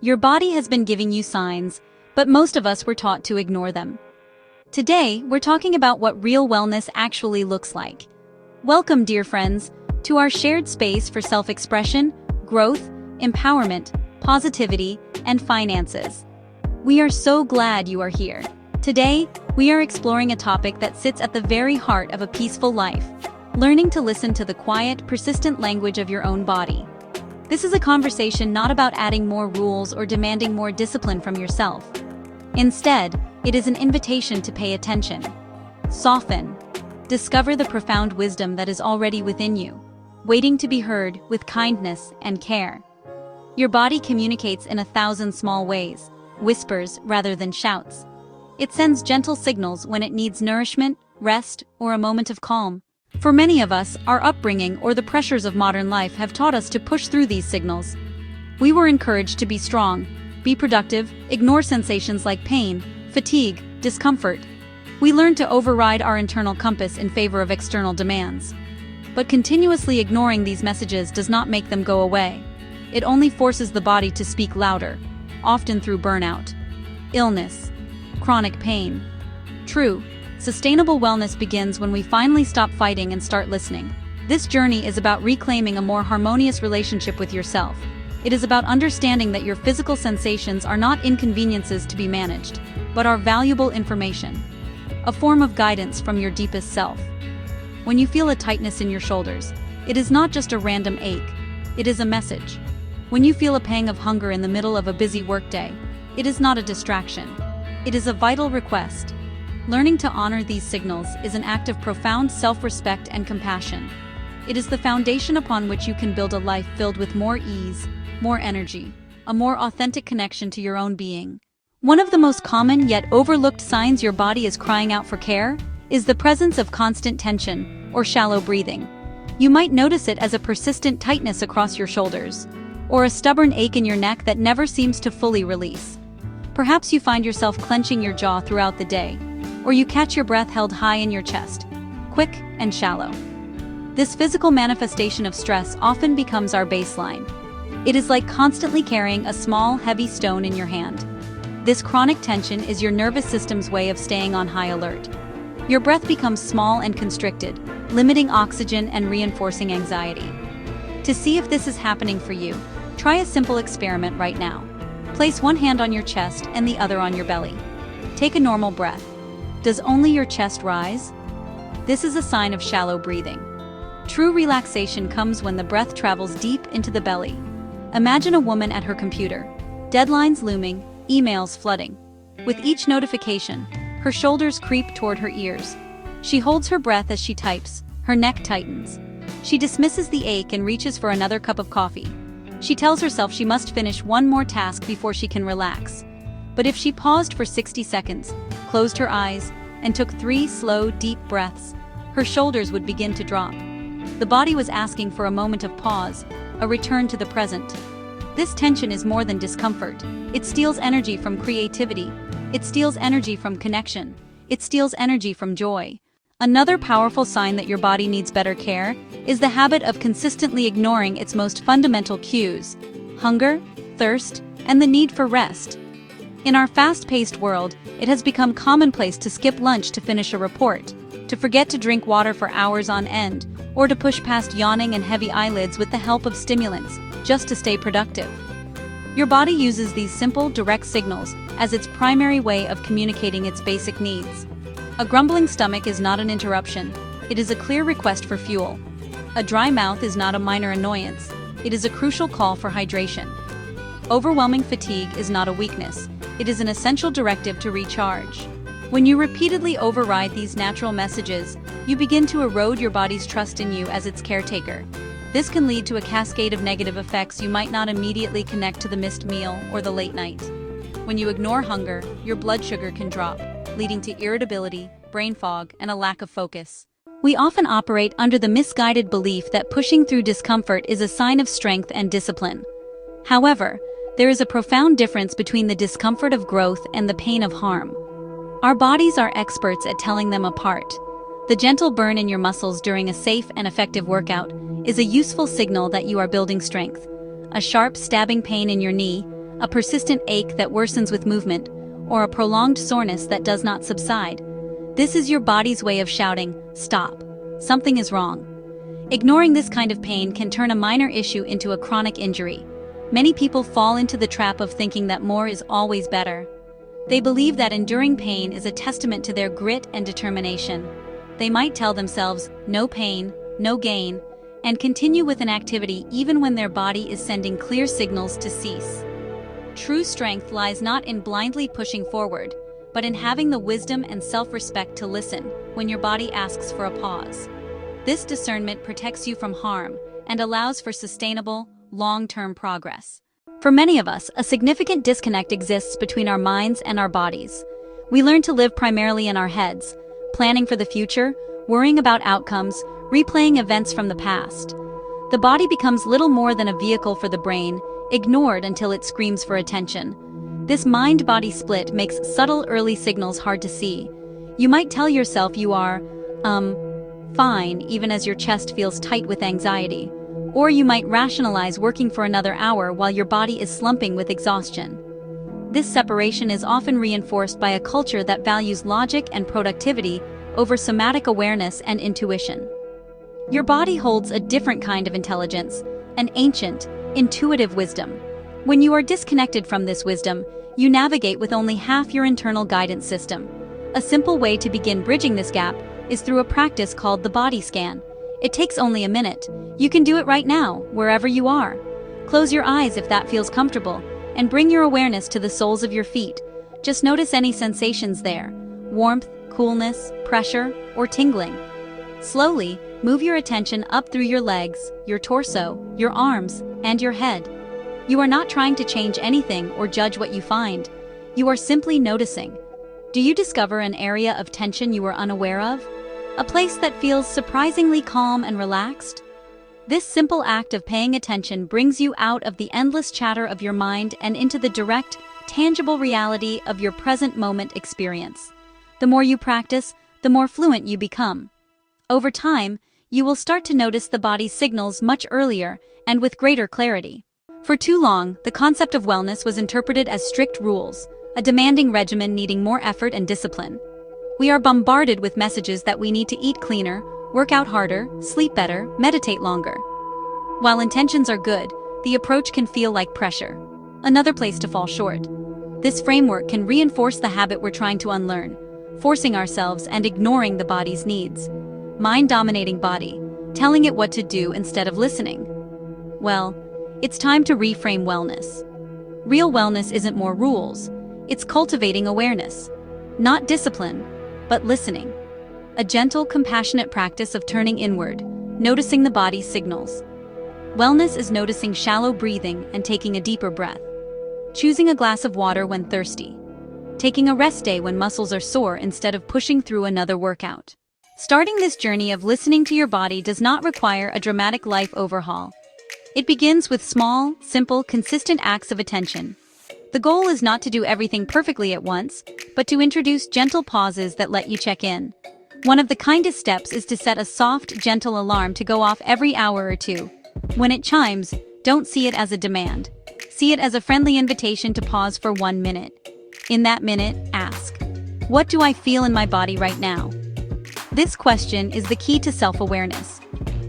Your body has been giving you signs, but most of us were taught to ignore them. Today, we're talking about what real wellness actually looks like. Welcome, dear friends, to our shared space for self-expression, growth, empowerment, positivity, and finances. We are so glad you are here. Today, we are exploring a topic that sits at the very heart of a peaceful life, learning to listen to the quiet, persistent language of your own body. This is a conversation not about adding more rules or demanding more discipline from yourself. Instead, it is an invitation to pay attention. Soften. Discover the profound wisdom that is already within you, waiting to be heard with kindness and care. Your body communicates in 1,000 small ways, whispers rather than shouts. It sends gentle signals when it needs nourishment, rest, or a moment of calm. For many of us, our upbringing or the pressures of modern life have taught us to push through these signals. We were encouraged to be strong, be productive, ignore sensations like pain, fatigue, discomfort. We learned to override our internal compass in favor of external demands. But continuously ignoring these messages does not make them go away. It only forces the body to speak louder, often through burnout, illness, chronic pain. True, sustainable wellness begins when we finally stop fighting and start listening. This journey is about reclaiming a more harmonious relationship with yourself. It is about understanding that your physical sensations are not inconveniences to be managed, but are valuable information, a form of guidance from your deepest self. When you feel a tightness in your shoulders, it is not just a random ache, it is a message. When you feel a pang of hunger in the middle of a busy workday, it is not a distraction. It is a vital request. Learning to honor these signals is an act of profound self-respect and compassion. It is the foundation upon which you can build a life filled with more ease, more energy, a more authentic connection to your own being. One of the most common yet overlooked signs your body is crying out for care is the presence of constant tension or shallow breathing. You might notice it as a persistent tightness across your shoulders, or a stubborn ache in your neck that never seems to fully release. Perhaps you find yourself clenching your jaw throughout the day, or you catch your breath held high in your chest, quick and shallow. This physical manifestation of stress often becomes our baseline. It is like constantly carrying a small, heavy stone in your hand. This chronic tension is your nervous system's way of staying on high alert. Your breath becomes small and constricted, limiting oxygen and reinforcing anxiety. To see if this is happening for you, try a simple experiment right now. Place one hand on your chest and the other on your belly. Take a normal breath. Does only your chest rise? This is a sign of shallow breathing. True relaxation comes when the breath travels deep into the belly. Imagine a woman at her computer, deadlines looming, emails flooding. With each notification, her shoulders creep toward her ears. She holds her breath as she types, her neck tightens. She dismisses the ache and reaches for another cup of coffee. She tells herself she must finish one more task before she can relax. But if she paused for 60 seconds, closed her eyes, and took 3 slow, deep breaths, her shoulders would begin to drop. The body was asking for a moment of pause, a return to the present. This tension is more than discomfort. It steals energy from creativity. It steals energy from connection. It steals energy from joy. Another powerful sign that your body needs better care is the habit of consistently ignoring its most fundamental cues: hunger, thirst, and the need for rest. In our fast-paced world, it has become commonplace to skip lunch to finish a report, to forget to drink water for hours on end, or to push past yawning and heavy eyelids with the help of stimulants, just to stay productive. Your body uses these simple, direct signals as its primary way of communicating its basic needs. A grumbling stomach is not an interruption, it is a clear request for fuel. A dry mouth is not a minor annoyance, it is a crucial call for hydration. Overwhelming fatigue is not a weakness, it is an essential directive to recharge. When you repeatedly override these natural messages, you begin to erode your body's trust in you as its caretaker. This can lead to a cascade of negative effects you might not immediately connect to the missed meal or the late night. When you ignore hunger, your blood sugar can drop, leading to irritability, brain fog, and a lack of focus. We often operate under the misguided belief that pushing through discomfort is a sign of strength and discipline. However, there is a profound difference between the discomfort of growth and the pain of harm. Our bodies are experts at telling them apart. The gentle burn in your muscles during a safe and effective workout is a useful signal that you are building strength. A sharp stabbing pain in your knee, a persistent ache that worsens with movement, or a prolonged soreness that does not subside. This is your body's way of shouting, "Stop. Something is wrong." Ignoring this kind of pain can turn a minor issue into a chronic injury. Many people fall into the trap of thinking that more is always better. They believe that enduring pain is a testament to their grit and determination. They might tell themselves, "No pain, no gain," and continue with an activity even when their body is sending clear signals to cease. True strength lies not in blindly pushing forward, but in having the wisdom and self-respect to listen when your body asks for a pause. This discernment protects you from harm and allows for sustainable, long-term progress. For many of us, a significant disconnect exists between our minds and our bodies. We learn to live primarily in our heads, planning for the future, worrying about outcomes, replaying events from the past. The body becomes little more than a vehicle for the brain, ignored until it screams for attention. This mind-body split makes subtle early signals hard to see. You might tell yourself you are, fine, even as your chest feels tight with anxiety. Or you might rationalize working for another hour while your body is slumping with exhaustion. This separation is often reinforced by a culture that values logic and productivity over somatic awareness and intuition. Your body holds a different kind of intelligence, an ancient, intuitive wisdom. When you are disconnected from this wisdom, you navigate with only half your internal guidance system. A simple way to begin bridging this gap is through a practice called the body scan. It takes only a minute. You can do it right now, wherever you are. Close your eyes if that feels comfortable, and bring your awareness to the soles of your feet. Just notice any sensations there: warmth, coolness, pressure, or tingling. Slowly, move your attention up through your legs, your torso, your arms, and your head. You are not trying to change anything or judge what you find. You are simply noticing. Do you discover an area of tension you were unaware of? A place that feels surprisingly calm and relaxed? This simple act of paying attention brings you out of the endless chatter of your mind and into the direct, tangible reality of your present moment experience. The more you practice, the more fluent you become. Over time, you will start to notice the body's signals much earlier and with greater clarity. For too long, the concept of wellness was interpreted as strict rules, a demanding regimen needing more effort and discipline. We are bombarded with messages that we need to eat cleaner, work out harder, sleep better, meditate longer. While intentions are good, the approach can feel like pressure, another place to fall short. This framework can reinforce the habit we're trying to unlearn, forcing ourselves and ignoring the body's needs. Mind-dominating body, telling it what to do instead of listening. Well, it's time to reframe wellness. Real wellness isn't more rules, it's cultivating awareness. Not discipline, but listening. A gentle, compassionate practice of turning inward, noticing the body's signals. Wellness is noticing shallow breathing and taking a deeper breath. Choosing a glass of water when thirsty. Taking a rest day when muscles are sore instead of pushing through another workout. Starting this journey of listening to your body does not require a dramatic life overhaul. It begins with small, simple, consistent acts of attention. The goal is not to do everything perfectly at once, but to introduce gentle pauses that let you check in. One of the kindest steps is to set a soft, gentle alarm to go off every hour or two. When it chimes, don't see it as a demand. See it as a friendly invitation to pause for 1 minute. In that minute, ask, "What do I feel in my body right now?" This question is the key to self-awareness.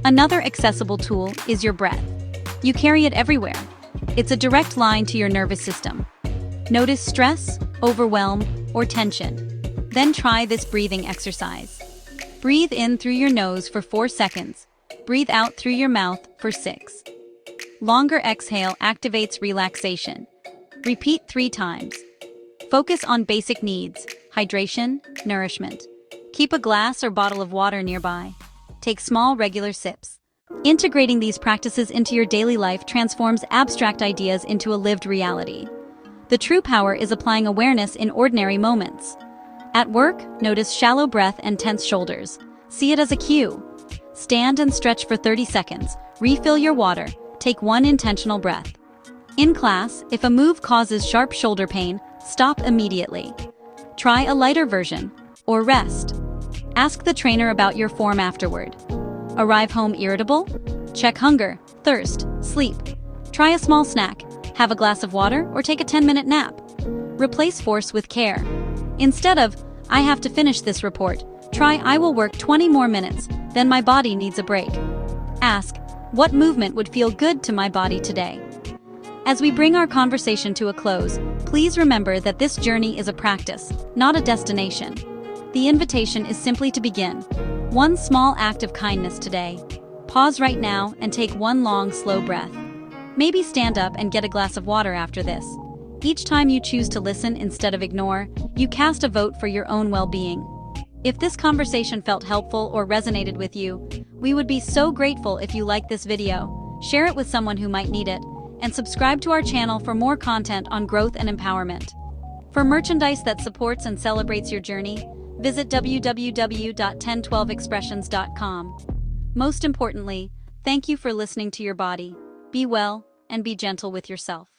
Another accessible tool is your breath. You carry it everywhere. It's a direct line to your nervous system. Notice stress, overwhelm, or tension. Then try this breathing exercise. Breathe in through your nose for 4 seconds. Breathe out through your mouth for 6. Longer exhale activates relaxation. Repeat 3 times. Focus on basic needs: hydration, nourishment. Keep a glass or bottle of water nearby. Take small, regular sips. Integrating these practices into your daily life transforms abstract ideas into a lived reality. The true power is applying awareness in ordinary moments. At work, notice shallow breath and tense shoulders. See it as a cue. Stand and stretch for 30 seconds. Refill your water. Take 1 intentional breath. In class, if a move causes sharp shoulder pain, stop immediately. Try a lighter version, or rest. Ask the trainer about your form afterward. Arrive home irritable? Check hunger, thirst, sleep. Try a small snack. Have a glass of water or take a 10-minute nap. Replace force with care. Instead of, I have to finish this report, try I will work 20 more minutes, then my body needs a break. Ask, what movement would feel good to my body today? As we bring our conversation to a close, please remember that this journey is a practice, not a destination. The invitation is simply to begin. One small act of kindness today. Pause right now and take one long, slow breath. Maybe stand up and get a glass of water after this. Each time you choose to listen instead of ignore, you cast a vote for your own well-being. If this conversation felt helpful or resonated with you, we would be so grateful if you liked this video, share it with someone who might need it, and subscribe to our channel for more content on growth and empowerment. For merchandise that supports and celebrates your journey, visit www.1012expressions.com. Most importantly, thank you for listening to your body. Be well and be gentle with yourself.